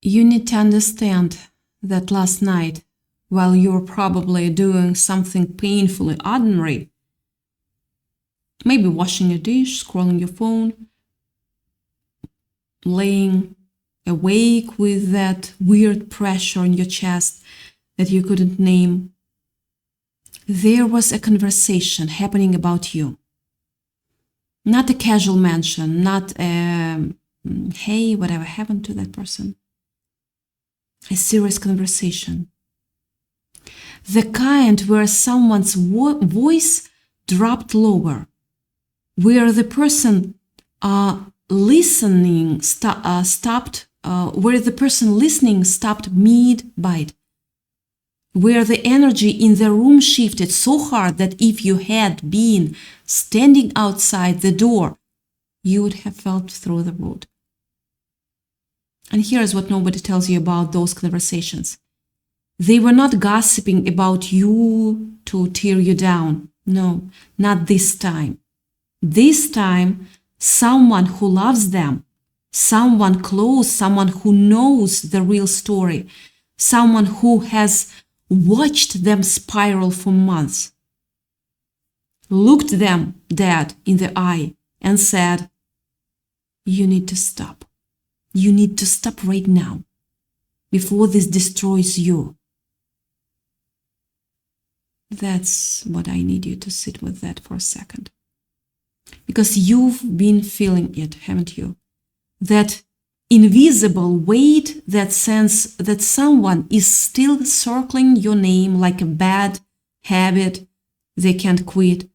You need to understand that last night, while you were probably doing something painfully ordinary, maybe washing a dish, scrolling your phone, laying awake with that weird pressure in your chest that you couldn't name, there was a conversation happening about you. Not a casual mention, not a, hey, whatever happened to that person. A serious conversation. The kind where someone's voice dropped lower, where the person listening stopped mid-bite, where the energy in the room shifted so hard that if you had been standing outside the door, you would have felt through the wood. And here's what nobody tells you about those conversations. They were not gossiping about you to tear you down. No, not this time. This time, someone who loves them, someone close, someone who knows the real story, someone who has watched them spiral for months, looked them dead in the eye and said, you need to stop. You need to stop right now before this destroys you. That's what I need you to sit with that for a second. Because you've been feeling it, haven't you? That invisible weight, that sense that someone is still circling your name like a bad habit they can't quit.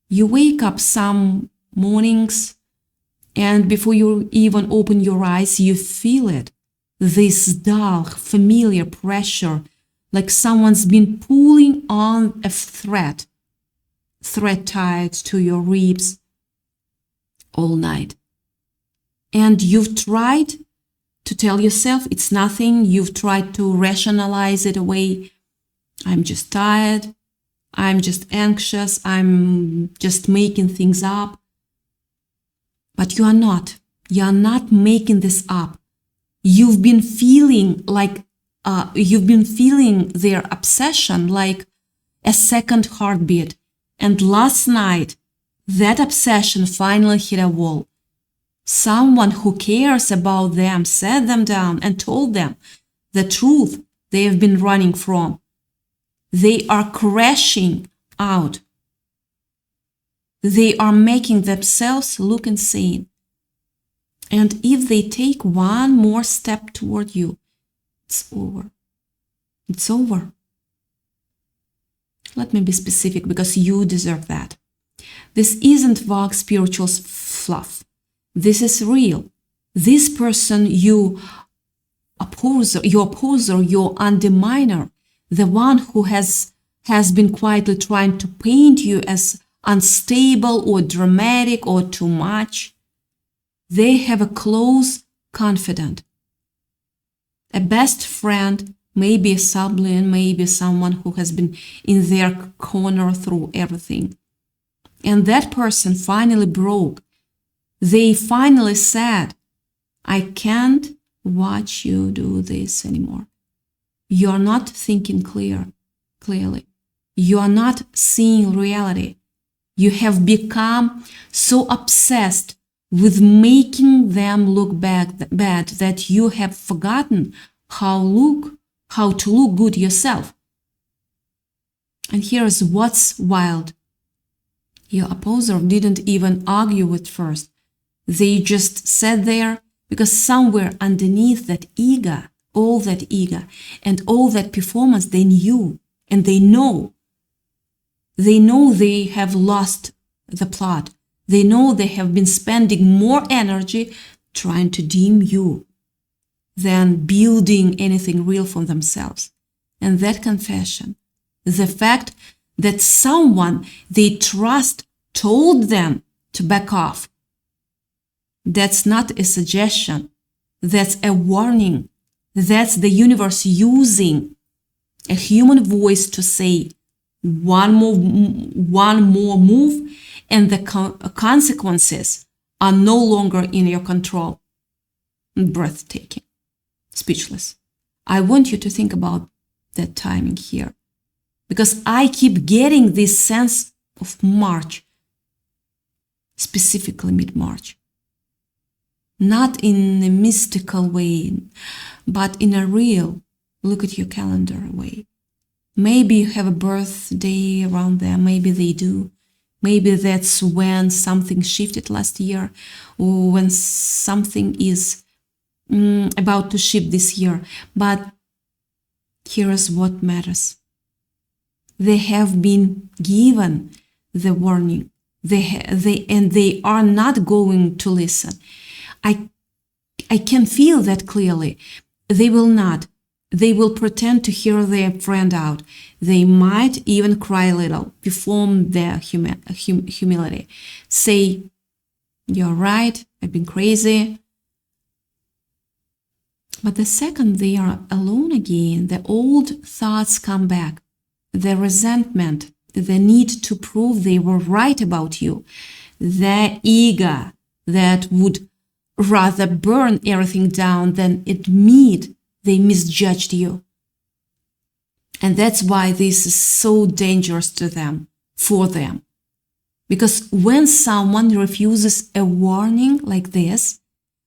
You wake up some mornings and before you even open your eyes, you feel it. This dull, familiar pressure, like someone's been pulling on a thread tied to your ribs all night. And you've tried to tell yourself it's nothing. You've tried to rationalize it away. I'm just tired. I'm just anxious. I'm just making things up. But you are not. You are not making this up. You've been feeling their obsession like a second heartbeat. And last night, that obsession finally hit a wall. Someone who cares about them sat them down and told them the truth they have been running from. They are crashing out. They are making themselves look insane. And if they take one more step toward you, it's over. It's over. Let me be specific because you deserve that. This isn't vague spiritual fluff. This is real. This person, your opposer, your underminer, the one who has been quietly trying to paint you as unstable or dramatic or too much, they have a close confidant, a best friend, maybe a sibling, maybe someone who has been in their corner through everything. And that person finally broke. They finally said, I can't watch you do this anymore. You're not thinking clearly. You are not seeing reality. You have become so obsessed with making them look bad that you have forgotten how to look good yourself. And here's what's wild. Your opposer didn't even argue at first. They just sat there because somewhere underneath that ego, all that ego and all that performance, they knew and they know. They know they have lost the plot. They know they have been spending more energy trying to dim you than building anything real for themselves. And that confession, the fact that someone they trust told them to back off, that's not a suggestion. That's a warning. That's the universe using a human voice to say one more move and the consequences are no longer in your control. Breathtaking. speechless. I want you to think about that timing here, because I keep getting this sense of March, specifically mid-March. Not in a mystical way, but in a real, look at your calendar way. Maybe you have a birthday around there, maybe they do. Maybe that's when something shifted last year, or when something is about to shift this year. But here's what matters. They have been given the warning. They are not going to listen. I can feel that clearly. They will not. They will pretend to hear their friend out. They might even cry a little, perform their humility. Say, "You're right, I've been crazy." But the second they are alone again, the old thoughts come back. The resentment, the need to prove they were right about you, the ego that would rather burn everything down than admit they misjudged you. And that's why this is so dangerous to them, for them. Because when someone refuses a warning like this,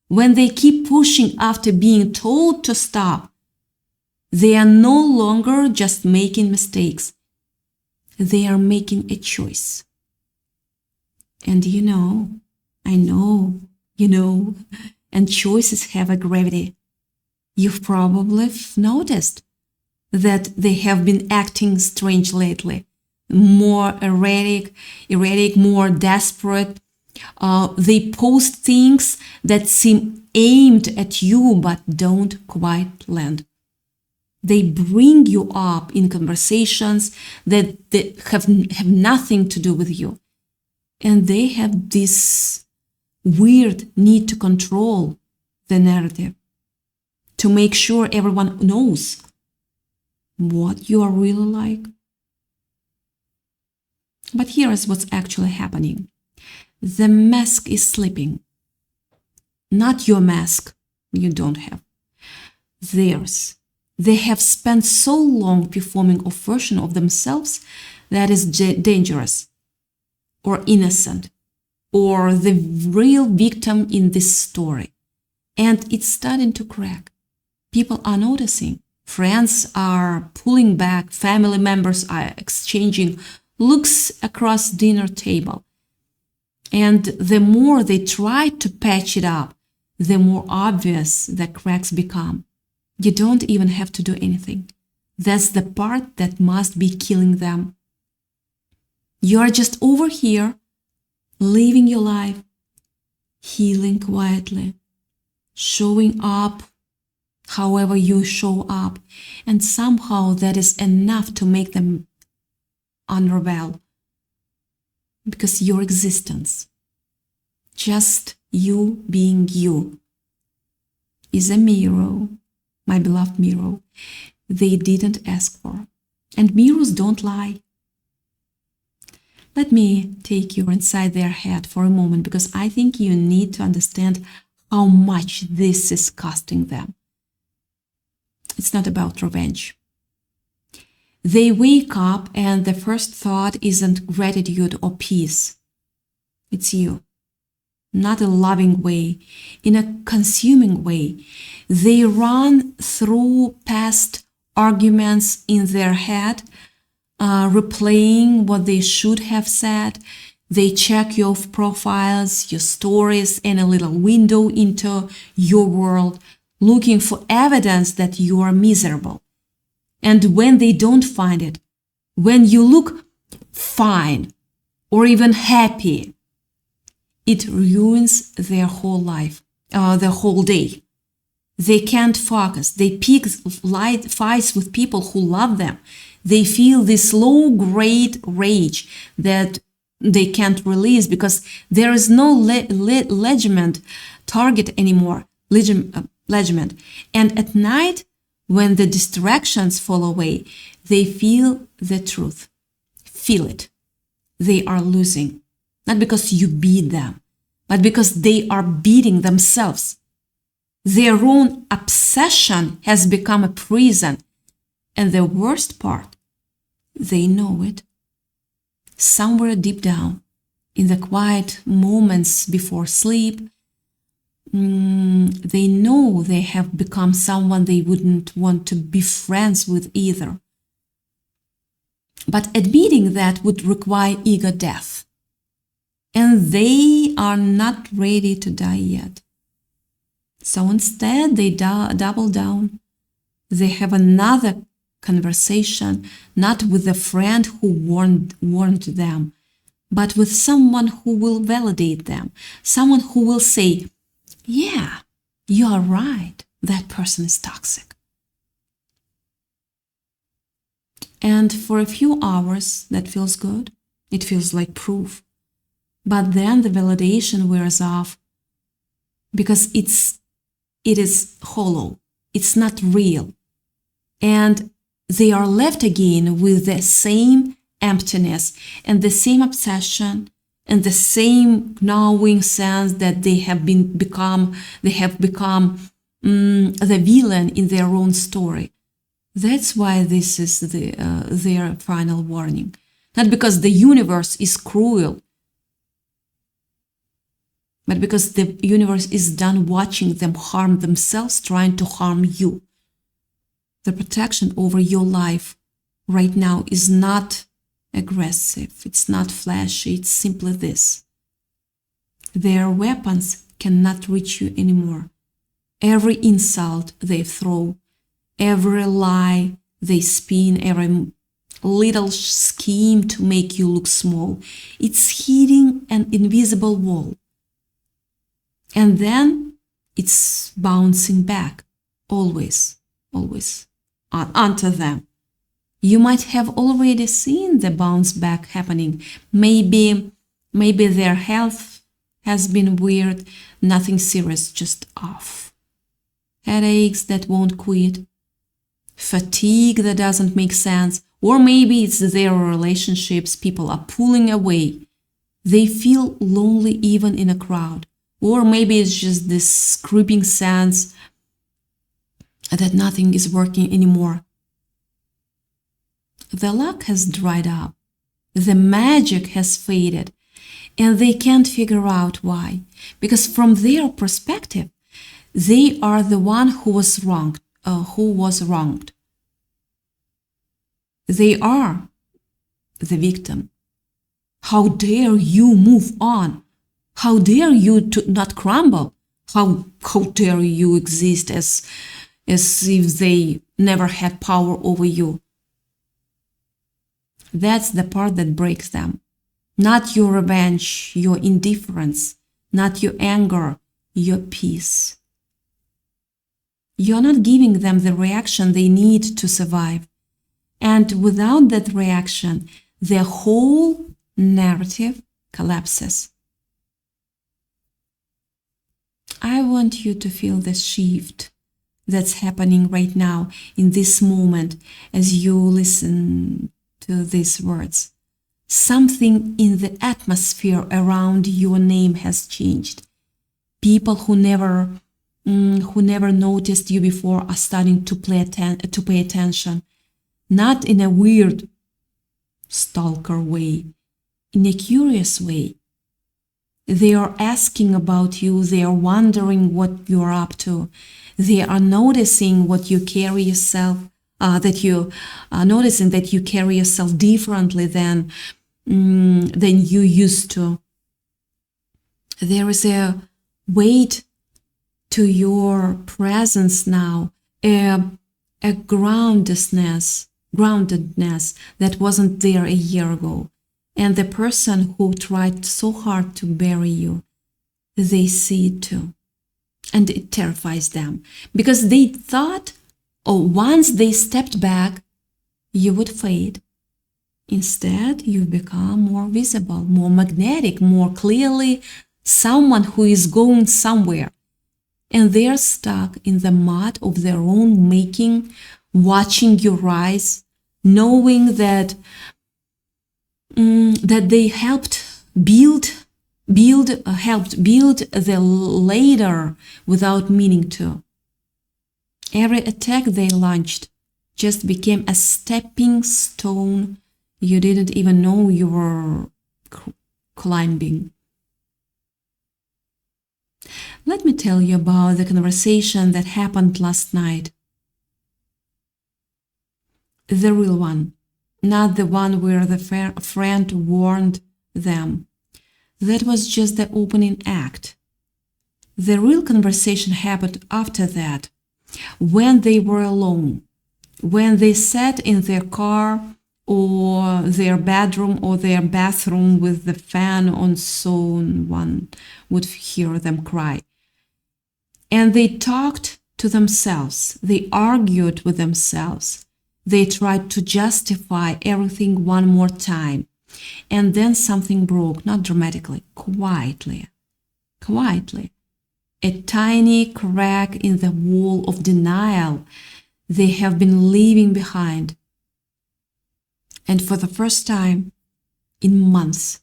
when they keep pushing after being told to stop, they are no longer just making mistakes. They are making a choice. And I know, and choices have a gravity. You've probably noticed that they have been acting strange lately, more erratic, more desperate. They post things that seem aimed at you but don't quite land. They bring you up in conversations that have nothing to do with you. And they have this weird need to control the narrative, to make sure everyone knows what you are really like. But here is what's actually happening. The mask is slipping. Not your mask, you don't have. Theirs. They have spent so long performing a version of themselves that is dangerous, or innocent, or the real victim in this story. And it's starting to crack. People are noticing. Friends are pulling back. Family members are exchanging looks across dinner table. And the more they try to patch it up, the more obvious the cracks become. You don't even have to do anything. That's the part that must be killing them. You are just over here, living your life, healing quietly, showing up however you show up, and somehow that is enough to make them unravel. Because your existence, just you being you, is a mirror, my beloved mirror, they didn't ask for. And mirrors don't lie. Let me take you inside their head for a moment, because I think you need to understand how much this is costing them. It's not about revenge. They wake up and the first thought isn't gratitude or peace. It's you. Not a loving way, in a consuming way. They run through past arguments in their head, replaying what they should have said. They check your profiles, your stories, and a little window into your world, looking for evidence that you are miserable. And when they don't find it, when you look fine or even happy, it ruins their whole life, their whole day. They can't focus. They pick fights with people who love them. They feel this low-grade rage that they can't release because there is no legitimate target anymore. Legitimate. And at night, when the distractions fall away, they feel the truth. Feel it. They are losing. Not because you beat them, but because they are beating themselves. Their own obsession has become a prison. And the worst part, they know it. Somewhere deep down, in the quiet moments before sleep, they know they have become someone they wouldn't want to be friends with either. But admitting that would require ego death. And they are not ready to die yet. So instead, they double down. They have another conversation, not with a friend who warned them, but with someone who will validate them, someone who will say, yeah, you are right, that person is toxic. And for a few hours, that feels good. It feels like proof. But then the validation wears off because it is hollow. It's not real. And they are left again with the same emptiness and the same obsession and the same gnawing sense that they have become the villain in their own story. That's why this is their final warning. Not because the universe is cruel, but because the universe is done watching them harm themselves, trying to harm you. The protection over your life right now is not aggressive, it's not flashy, it's simply this. Their weapons cannot reach you anymore. Every insult they throw, every lie they spin, every little scheme to make you look small, it's hitting an invisible wall. And then it's bouncing back, always onto them. You might have already seen the bounce back happening. Maybe their health has been weird, nothing serious, just off. Headaches that won't quit, fatigue that doesn't make sense, or maybe it's their relationships people are pulling away. They feel lonely even in a crowd. Or maybe it's just this creeping sense that nothing is working anymore. The luck has dried up. The magic has faded. And they can't figure out why. Because from their perspective, they are the one who was wronged. They are the victim. How dare you move on? How dare you to not crumble? How dare you exist as if they never had power over you? That's the part that breaks them. Not your revenge, your indifference, not your anger, your peace. You're not giving them the reaction they need to survive. And without that reaction, their whole narrative collapses. I want you to feel the shift that's happening right now in this moment as you listen to these words. Something in the atmosphere around your name has changed. People who never noticed you before are starting to pay attention, not in a weird stalker way, in a curious way. They are asking about you. They are wondering what you're up to. They are noticing what you carry yourself, that you are noticing that you carry yourself differently than you used to. There is a weight to your presence now, a groundedness that wasn't there a year ago. And the person who tried so hard to bury you, they see it too. And it terrifies them because they thought, once they stepped back, you would fade. Instead, you've become more visible, more magnetic, more clearly someone who is going somewhere. And they're stuck in the mud of their own making, watching you rise, knowing that they helped build helped build the ladder without meaning to. Every attack they launched just became a stepping stone you didn't even know you were climbing. Let me tell you about the conversation that happened last night. The real one, not the one where the friend warned them. That was just the opening act. The real conversation happened after that, when they were alone, when they sat in their car or their bedroom or their bathroom with the fan on so one would hear them cry. And they talked to themselves, they argued with themselves, they tried to justify everything one more time. And then something broke, not dramatically, quietly. A tiny crack in the wall of denial they have been leaving behind. And for the first time in months,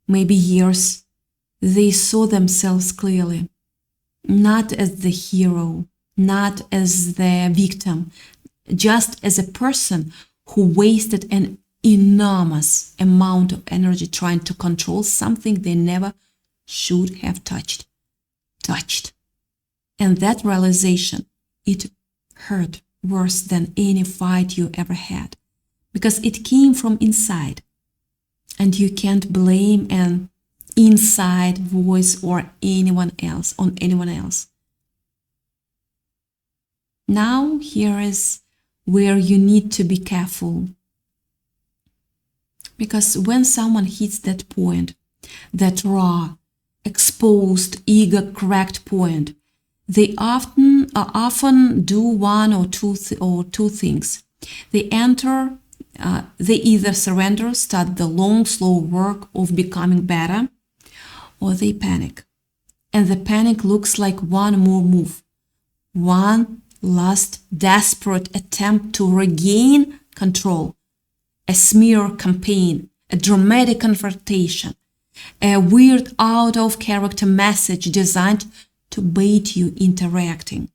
maybe years, they saw themselves clearly, not as the hero, not as the victim, just as a person who wasted an enormous amount of energy trying to control something they never should have touched. And that realization, it hurt worse than any fight you ever had, because it came from inside. And you can't blame an inside voice or anyone else on anyone else. Now here is where you need to be careful. Because when someone hits that point, that raw, exposed, ego-cracked point, they often do one or two things. They either surrender, start the long, slow work of becoming better, or they panic. And the panic looks like one more move, one last desperate attempt to regain control, a smear campaign, a dramatic confrontation, a weird out-of-character message designed to bait you into reacting.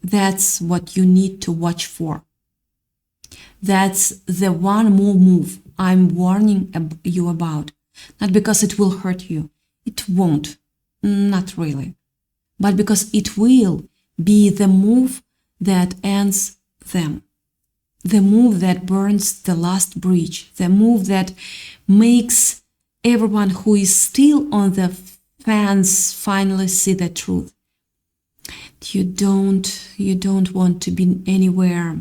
That's what you need to watch for. That's the one more move I'm warning you about. Not because it will hurt you. It won't. Not really. But because it will be the move that ends them. The move that burns the last bridge. The move that makes everyone who is still on the fence finally see the truth. You don't want to be anywhere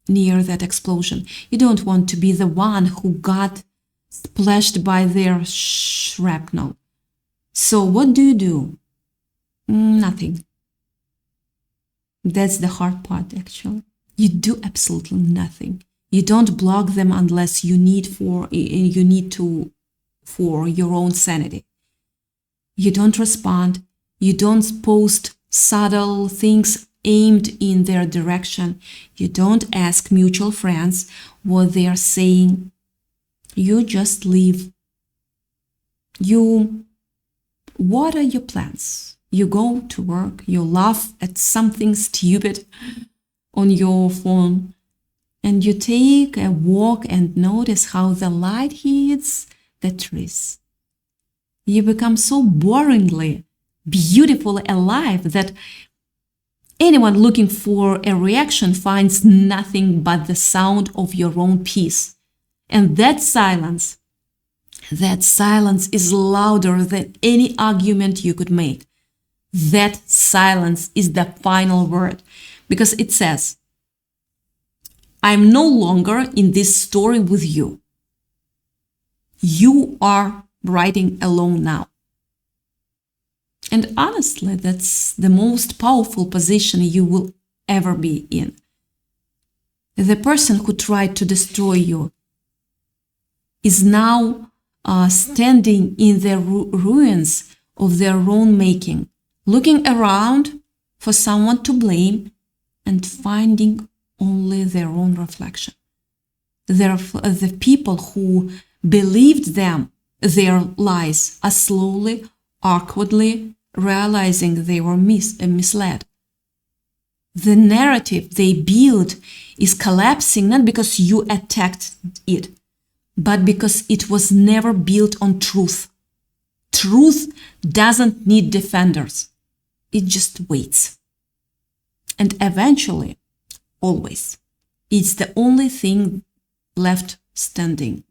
near that explosion. You don't want to be the one who got splashed by their shrapnel. So what do? Nothing. That's the hard part, actually. You do absolutely nothing. You don't block them unless you need to for your own sanity. You don't respond. You don't post subtle things aimed in their direction. You don't ask mutual friends what they are saying. You just leave. What are your plans? You go to work, you laugh at something stupid on your phone, and you take a walk and notice how the light hits the trees. You become so boringly, beautifully alive that anyone looking for a reaction finds nothing but the sound of your own peace. And that silence is louder than any argument you could make. That silence is the final word, because it says, I'm no longer in this story with you. You are writing alone now. And honestly, that's the most powerful position you will ever be in. The person who tried to destroy you is now standing in the ruins of their own making, looking around for someone to blame and finding only their own reflection. The people who believed them their lies are slowly, awkwardly realizing they were misled. The narrative they built is collapsing not because you attacked it, but because it was never built on truth. Truth doesn't need defenders. It just waits. And eventually, always, it's the only thing left standing.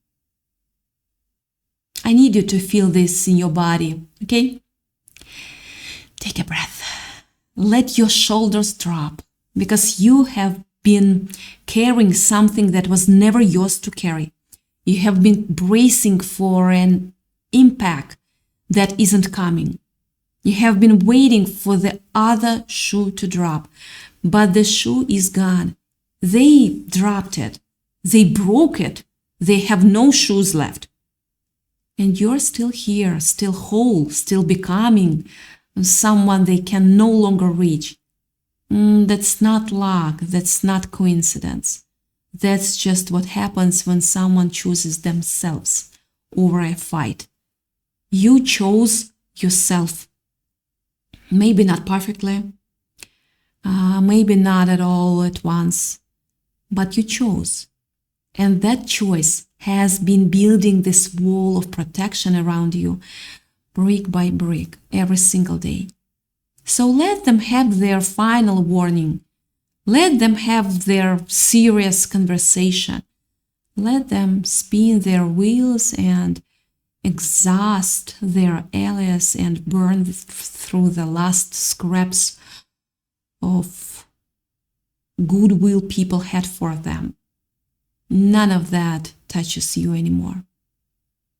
I need you to feel this in your body, okay? Take a breath. Let your shoulders drop, because you have been carrying something that was never yours to carry. You have been bracing for an impact that isn't coming. You have been waiting for the other shoe to drop, but the shoe is gone. They dropped it. They broke it. They have no shoes left. And you're still here, still whole, still becoming someone they can no longer reach. That's not luck. That's not coincidence. That's just what happens when someone chooses themselves over a fight. You chose yourself. Maybe not perfectly, maybe not at all at once, but you chose. And that choice has been building this wall of protection around you, brick by brick, every single day. So let them have their final warning. Let them have their serious conversation. Let them spin their wheels and exhaust their allies and burn through the last scraps of goodwill people had for them. None of that touches you anymore.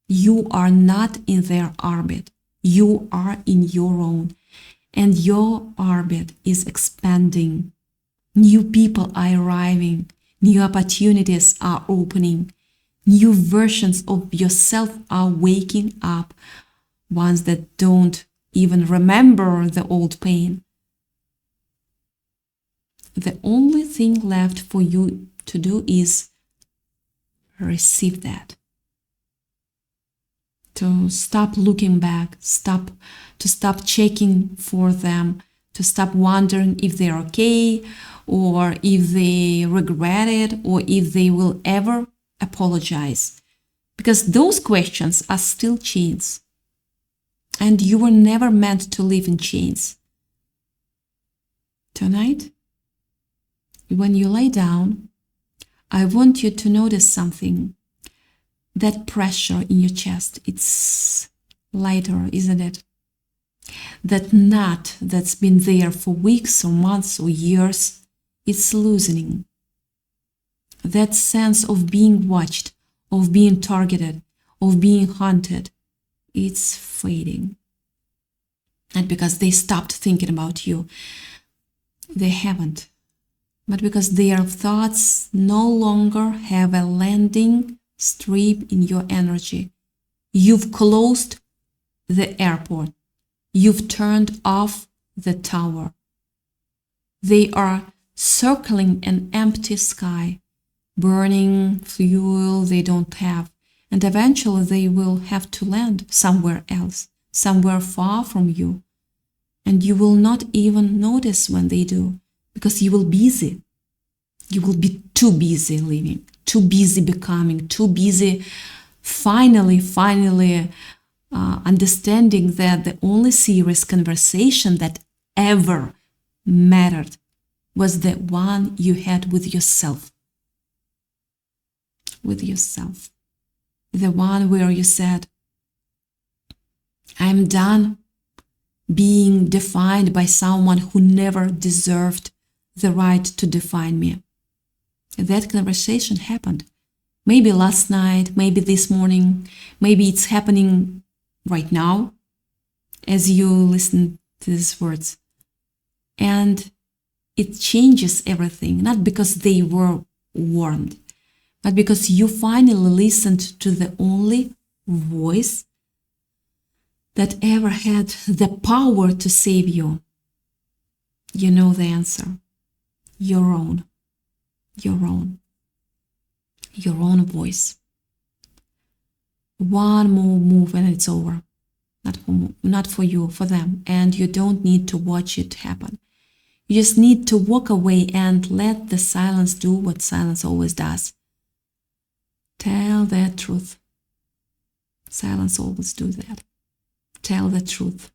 You are not in their orbit. You are in your own. And your orbit is expanding. New people are arriving. New opportunities are opening. New versions of yourself are waking up, ones that don't even remember the old pain. The only thing left for you to do is receive that. To stop looking back, to stop checking for them, to stop wondering if they're okay, or if they regret it, or if they will ever apologize. Because those questions are still chains. And you were never meant to live in chains. Tonight, when you lay down, I want you to notice something. That pressure in your chest, it's lighter, isn't it? That knot that's been there for weeks or months or years, it's loosening. That sense of being watched, of being targeted, of being hunted, it's fading. Not because they stopped thinking about you. They haven't. But because their thoughts no longer have a landing strip in your energy. You've closed the airport. You've turned off the tower. They are circling an empty sky, burning fuel they don't have, and eventually they will have to land somewhere else, somewhere far from you. And you will not even notice when they do, because you will be busy. You will be too busy living, too busy becoming, too busy finally understanding that the only serious conversation that ever mattered was the one you had with yourself. With yourself. The one where you said, I'm done being defined by someone who never deserved the right to define me. That conversation happened. Maybe last night, maybe this morning, maybe it's happening right now as you listen to these words. And it changes everything, not because they were warned, but because you finally listened to the only voice that ever had the power to save you. You know the answer. Your own. Your own voice. One more move and it's over. Not for you, for them. And you don't need to watch it happen. You just need to walk away and let the silence do what silence always does. Tell the truth. Silence always do that. Tell the truth.